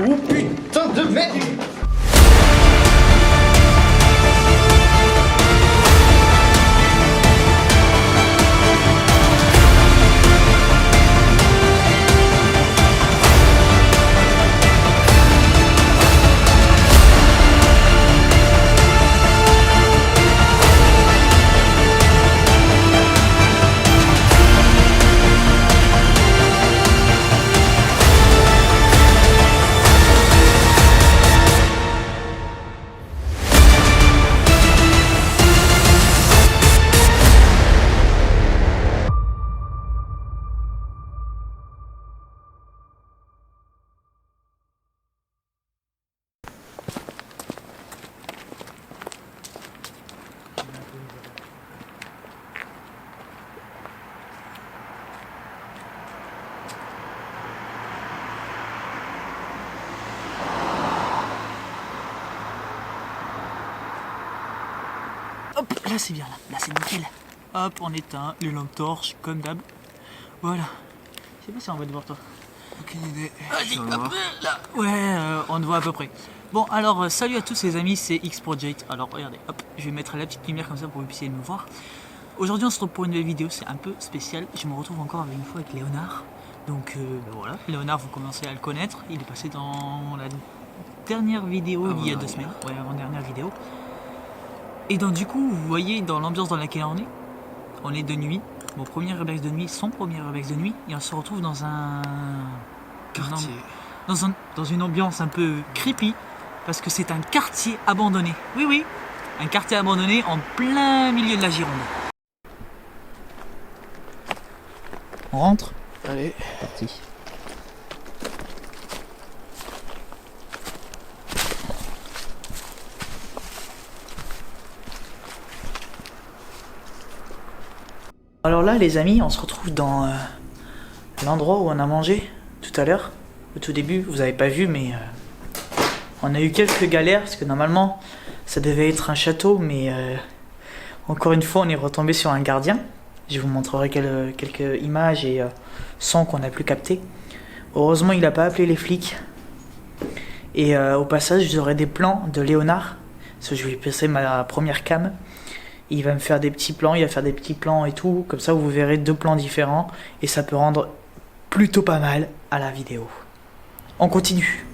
Oh putain de merde! Hop, là c'est bien, là c'est nickel. Hop, on éteint les lampes torches, comme d'hab. Voilà. Je sais pas si on va te voir toi. Aucune idée. Vas-y, hop, là. Ouais, on te voit à peu près. Bon, alors, salut à tous les amis, c'est X-Project. Alors, regardez, hop, je vais mettre la petite lumière comme ça pour que vous puissiez me voir. Aujourd'hui, on se retrouve pour une nouvelle vidéo, c'est un peu spécial. Je me retrouve encore une fois avec Léonard. Donc, ben voilà, Léonard, vous commencez à le connaître. Il est passé dans la dernière vidéo il y a 2 semaines. Ouais, avant-dernière vidéo. Et donc du coup, vous voyez dans l'ambiance dans laquelle on est de nuit, mon premier réveil de nuit, son premier réveil de nuit, et on se retrouve dans un Quartier. dans une ambiance un peu creepy, parce que c'est un quartier abandonné. Oui, oui, un quartier abandonné en plein milieu de la Gironde. On rentre? Allez. Parti. Alors là les amis, on se retrouve dans l'endroit où on a mangé tout à l'heure. Au tout début, vous avez pas vu, mais on a eu quelques galères parce que normalement ça devait être un château, mais encore une fois on est retombé sur un gardien. Je vous montrerai quelques images et sons qu'on a pu capter. Heureusement il n'a pas appelé les flics. Et au passage vous aurez des plans de Léonard, parce que je vais passer ma première cam. Il va me faire des petits plans, il va faire des petits plans et tout. Comme ça, vous verrez 2 plans différents. Et ça peut rendre plutôt pas mal à la vidéo. On continue.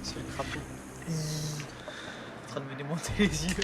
C'est un crapaud. En train de me démonter les yeux.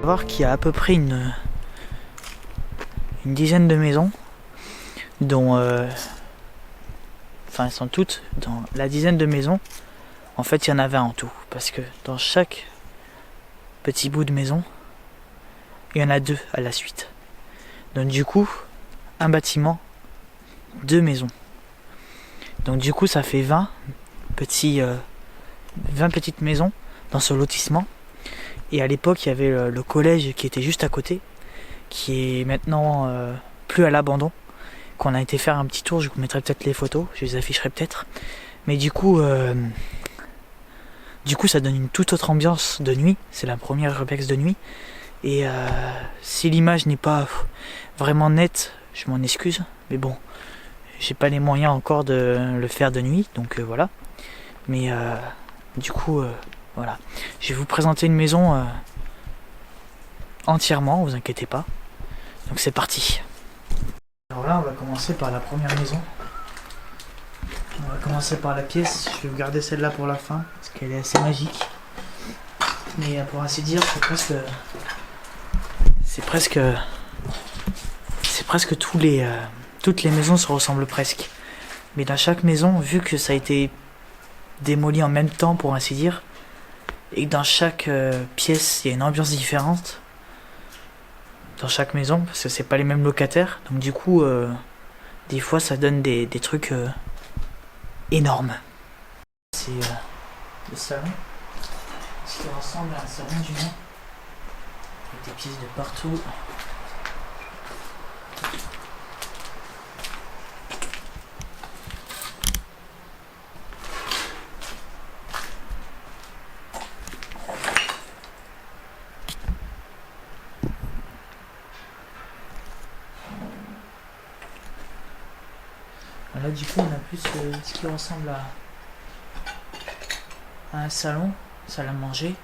Voir qu'il y a à peu près une dizaine de maisons. dont enfin elles sont toutes dans la dizaine de maisons. En fait il y en avait en tout, parce que dans chaque petit bout de maison il y en a deux à la suite. Donc du coup un bâtiment, deux maisons. Donc du coup ça fait 20 petites maisons dans ce lotissement. Et à l'époque il y avait le collège qui était juste à côté, qui est maintenant plus à l'abandon, qu'on a été faire un petit tour. Je vous mettrai peut-être les photos, je les afficherai peut-être. Mais du coup ça donne une toute autre ambiance de nuit. C'est la première urbex de nuit. Et si l'image n'est pas vraiment nette, je m'en excuse. Mais bon, j'ai pas les moyens encore de le faire de nuit, donc voilà. Mais du coup voilà. Je vais vous présenter une maison entièrement, vous inquiétez pas. Donc c'est parti. Alors là on va commencer par la première maison. On va commencer par la pièce. Je vais vous garder celle-là pour la fin parce qu'elle est assez magique. Mais pour ainsi dire c'est presque toutes les maisons se ressemblent presque. Mais dans chaque maison, vu que ça a été démoli en même temps pour ainsi dire, et que dans chaque pièce il y a une ambiance différente dans chaque maison, parce que c'est pas les mêmes locataires, donc du coup des fois ça donne des trucs énormes. C'est le salon, ce qui ressemble à un salon du moins, avec des pièces de partout. Là du coup on a plus ce qui ressemble à un salon, salle à manger.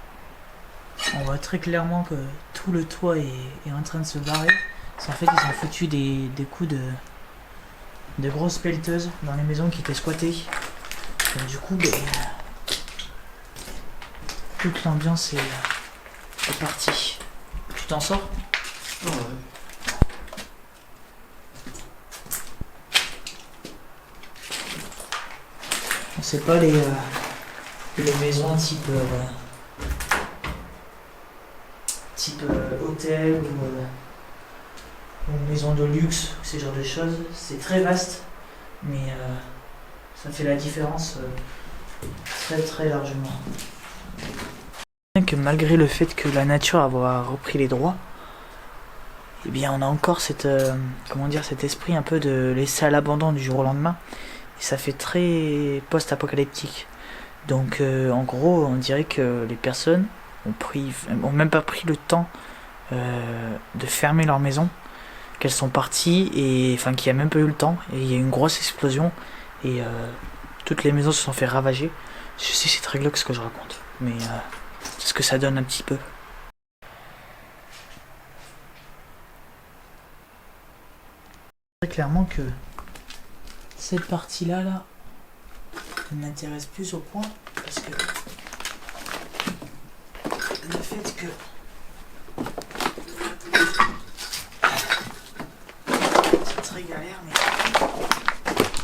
On voit très clairement que tout le toit est en train de se barrer. En fait ils ont foutu des coups de grosses pelleteuses dans les maisons qui étaient squattées. Donc du coup toute l'ambiance est partie. Tu t'en sors? Ouais. C'est pas les maisons type hôtel ou maison de luxe, ce genre de choses. C'est très vaste, mais ça fait la différence très très largement. Que malgré le fait que la nature a repris les droits, eh bien on a encore cet esprit un peu de laisser à l'abandon du jour au lendemain. Et ça fait très post-apocalyptique. Donc en gros, on dirait que les personnes ont même pas pris le temps de fermer leur maison, qu'elles sont parties, et enfin qu'il n'y a même pas eu le temps, et il y a eu une grosse explosion, et toutes les maisons se sont fait ravager. Je sais, c'est très glauque ce que je raconte, mais c'est ce que ça donne un petit peu. Très clairement que cette partie-là, ne m'intéresse plus au point, parce que le fait que c'est très galère, mais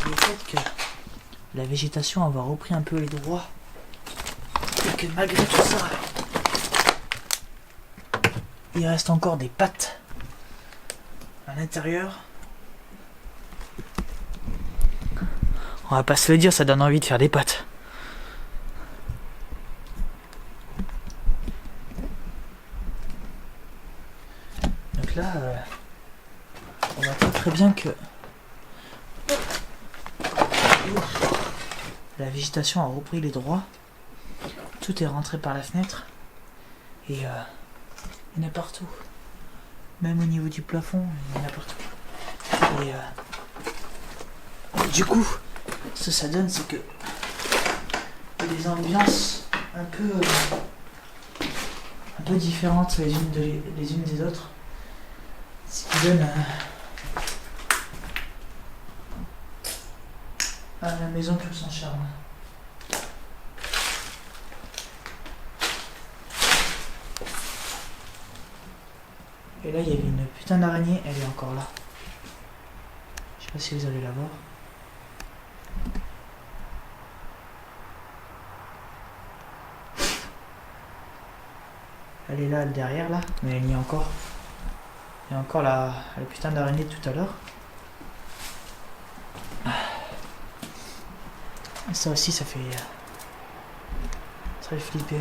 le fait que la végétation a repris un peu les droits, et que malgré tout ça, il reste encore des pattes à l'intérieur. On va pas se le dire, ça donne envie de faire des pâtes. Donc là, on voit très bien que la végétation a repris les droits. Tout est rentré par la fenêtre. Et il y en a partout. Même au niveau du plafond, il y en a partout. Et du coup, ce que ça donne, c'est que il y a des ambiances un peu différentes les unes des autres, ce qui donne à la maison tout son charme. Et là il y avait une putain d'araignée, elle est encore là. Je sais pas si vous allez la voir. Elle est là, elle derrière là, mais il y a encore. Il y a encore la putain d'araignée de tout à l'heure. Ça aussi, ça fait flipper.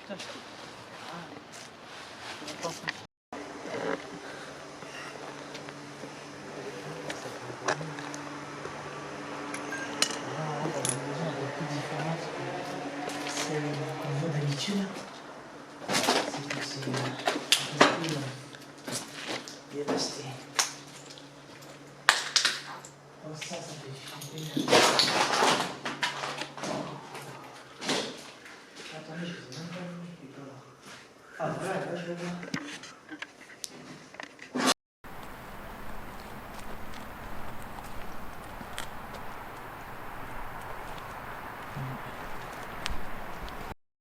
Putain, celle qu'on voit d'habitude. C'est que c'est un peu plus dévasté. Oh, ça fait flipper. Attendez, je vous ai même pas vu. Ah, voilà, là, je le vois.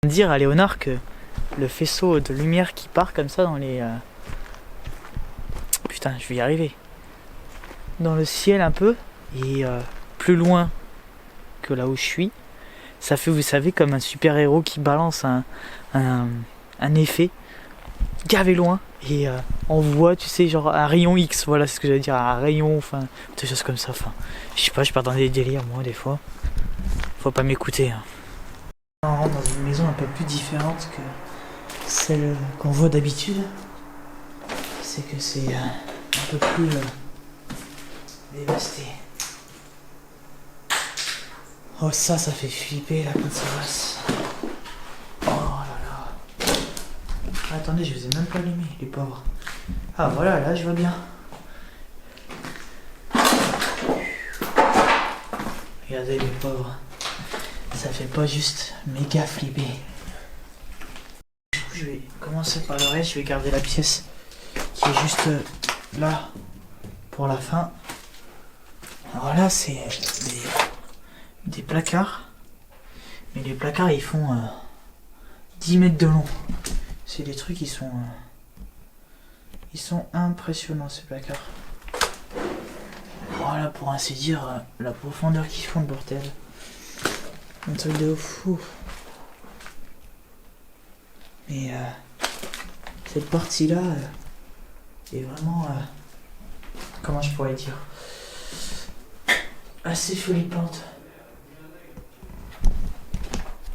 Dire à Léonard que le faisceau de lumière qui part comme ça dans les... Putain, je vais y arriver. Dans le ciel un peu, et plus loin que là où je suis, ça fait, vous savez, comme un super-héros qui balance un effet gavé loin, et on voit, tu sais, genre un rayon X, voilà, c'est ce que j'allais dire, un rayon, enfin, des choses comme ça, enfin, je sais pas, je pars dans des délires, moi, des fois. Faut pas m'écouter, hein. On rentre dans une maison un peu plus différente que celle qu'on voit d'habitude. C'est que c'est un peu plus dévasté. Oh, ça fait flipper là quand ça passe. Oh là là. Attendez, je vous ai même pas allumé, les pauvres. Ah voilà, là je vois bien. Regardez les pauvres. Ça fait pas juste méga flipper. Du coup, je vais commencer par le reste. Je vais garder la pièce qui est juste là pour la fin. Alors là, c'est des placards. Mais les placards, ils font 10 mètres de long. C'est des trucs qui sont... ils sont impressionnants, ces placards. Voilà, pour ainsi dire, la profondeur qu'ils font, le bordel. Un truc de fou. Mais cette partie-là est vraiment... comment je pourrais dire, assez flippante.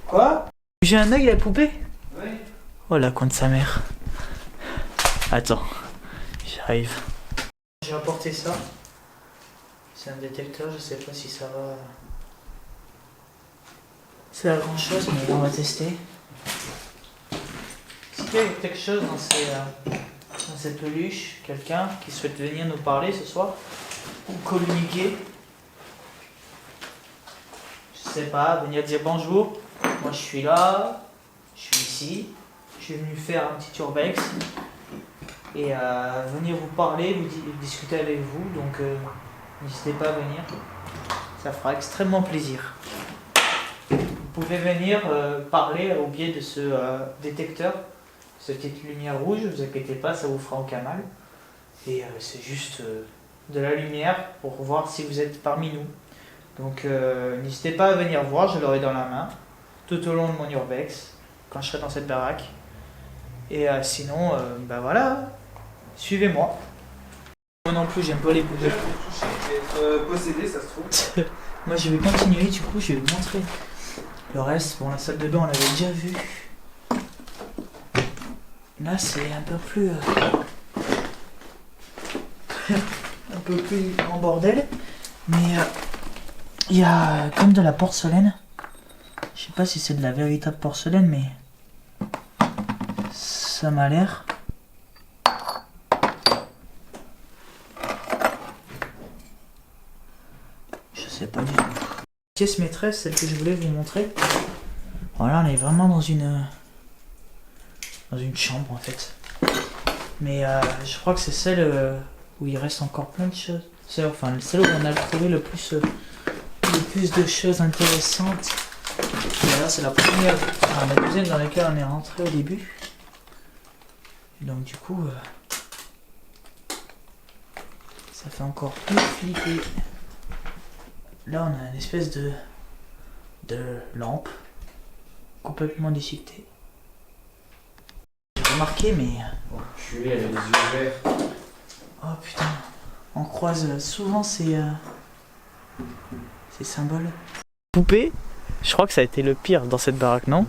Quoi? J'ai un œil, la poupée? Oui. Oh la con de sa mère. Attends, j'arrive. J'ai apporté ça. C'est un détecteur, je sais pas si ça va... c'est la grande chose, mais on va tester. Est-ce qu'il y a quelque chose dans cette peluche, quelqu'un qui souhaite venir nous parler ce soir ou communiquer? Je sais pas, venir dire bonjour, moi je suis là, je suis ici, je suis venu faire un petit urbex et venir vous parler, discuter avec vous, donc n'hésitez pas à venir, ça fera extrêmement plaisir. Vous pouvez venir parler au biais de ce détecteur, cette petite lumière rouge, ne vous inquiétez pas, ça vous fera aucun mal. Et c'est juste de la lumière pour voir si vous êtes parmi nous. Donc n'hésitez pas à venir voir, je l'aurai dans la main, tout au long de mon urbex, quand je serai dans cette baraque. Et sinon, bah voilà, suivez-moi. Moi non plus, j'aime pas les poupées. Possédé, ça se trouve. Moi je vais continuer, du coup je vais vous montrer. Le reste, bon, la salle de bain, on l'avait déjà vu. Là, c'est un peu plus... un peu plus en bordel. Mais il y a comme de la porcelaine. Je sais pas si c'est de la véritable porcelaine, mais... ça m'a l'air. Je sais pas du tout. Pièce maîtresse, celle que je voulais vous montrer. Voilà, on est vraiment dans une chambre en fait. Mais je crois que c'est celle où il reste encore plein de choses. Enfin, celle où on a trouvé le plus de choses intéressantes. Et là, c'est la première, enfin, la deuxième dans laquelle on est rentré au début. Et donc du coup, ça fait encore plus flipper. Là, on a une espèce de lampe complètement déchiquetée. J'ai remarqué, mais... Enculé, elle a les yeux verts. Oh putain, on croise souvent ces symboles. Poupée, je crois que ça a été le pire dans cette baraque, non?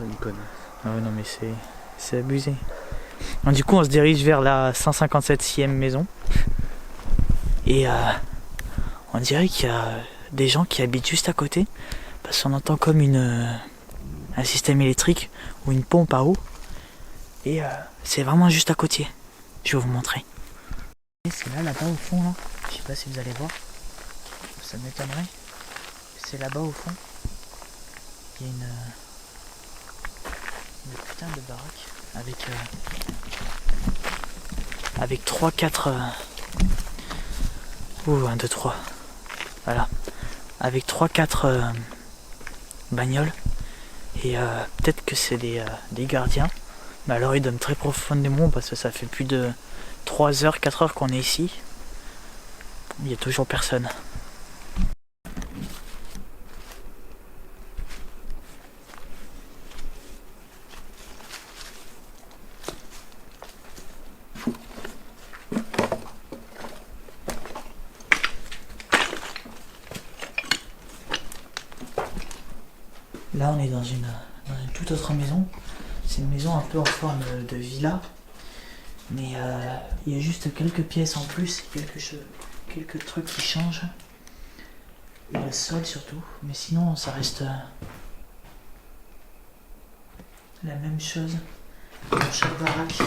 Ah ouais, non mais c'est abusé. Donc, du coup, on se dirige vers la 157e maison. Et on dirait qu'il y a des gens qui habitent juste à côté. Parce qu'on entend comme un système électrique ou une pompe à eau. Et c'est vraiment juste à côté. Je vais vous montrer. C'est là-bas au fond, là. Je sais pas si vous allez voir. Ça m'étonnerait. C'est là-bas au fond. Il y a une putain de baraque avec 3-4 ouh, 1, 2, 3. Voilà. Avec 3-4 bagnoles. Et peut-être que c'est des gardiens. Mais alors ils dorment très profondément parce que ça fait plus de 3 heures, 4 heures qu'on est ici. Il n'y a toujours personne. Là on est dans une toute autre maison. C'est une maison un peu en forme de villa. Mais il y a juste quelques pièces en plus, quelques trucs qui changent. Et le sol surtout. Mais sinon ça reste la même chose dans chaque baraque.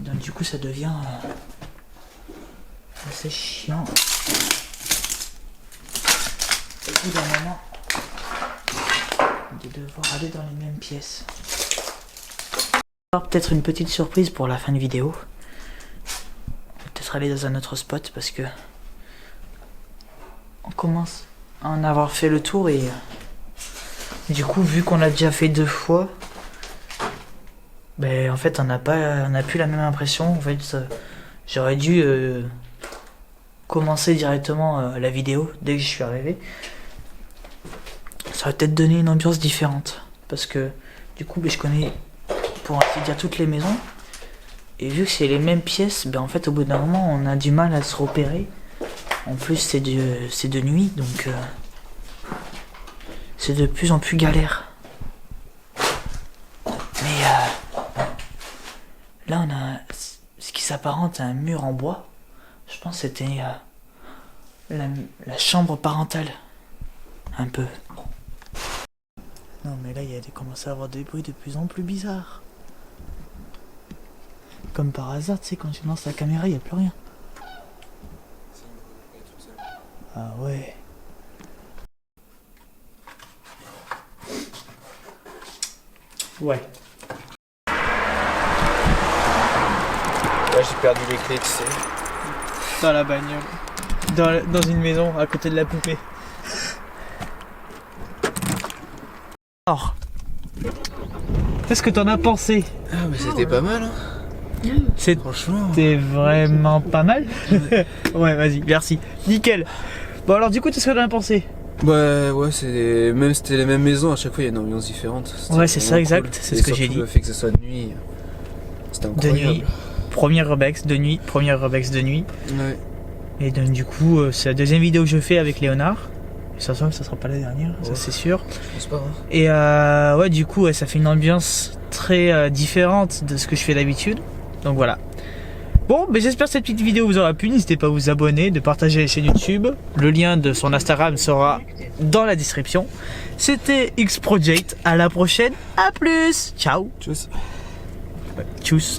Donc du coup ça devient assez chiant. Au bout d'un moment de devoir aller dans les mêmes pièces. Alors peut-être une petite surprise pour la fin de vidéo. Peut-être aller dans un autre spot parce que on commence à en avoir fait le tour et du coup vu qu'on l'a déjà fait 2 fois, ben en fait on n'a plus la même impression. En fait j'aurais dû commencer directement la vidéo dès que je suis arrivé. Ça aurait peut-être donné une ambiance différente. Parce que du coup je connais pour ainsi dire toutes les maisons. Et vu que c'est les mêmes pièces, ben en fait au bout d'un moment on a du mal à se repérer. En plus c'est de nuit donc c'est de plus en plus galère. Mais là on a ce qui s'apparente à un mur en bois. Je pense que c'était la chambre parentale. Un peu. Non mais là il commence à avoir des bruits de plus en plus bizarres. Comme par hasard, tu sais, quand tu lances la caméra, il n'y a plus rien. Ah ouais. Ouais. Là j'ai perdu les clés, tu sais. Dans la bagnole. Dans une maison à côté de la poupée. Alors, qu'est-ce que t'en as pensé? Ah mais c'était pas mal hein. Franchement. C'était vraiment pas mal. Ouais, vas-y, merci. Nickel. Bon alors du coup, qu'est-ce que t'en as pensé? Ouais, c'était les mêmes maisons, à chaque fois il y a une ambiance différente. Ouais, c'est ça, exact, c'est ce que j'ai dit. Le fait que ce soit de nuit, c'était incroyable. De nuit, première Rebex de nuit, Ouais. Et donc du coup, c'est la deuxième vidéo que je fais avec Léonard. Et ça sera pas la dernière, ça c'est sûr. Je pense pas. Hein. Et ouais, du coup, ça fait une ambiance très différente de ce que je fais d'habitude. Donc voilà. Bon, mais j'espère que cette petite vidéo vous aura plu. N'hésitez pas à vous abonner, de partager la chaîne YouTube. Le lien de son Instagram sera dans la description. C'était X-Project. À la prochaine. À plus. Ciao. Tchuss. Tchuss.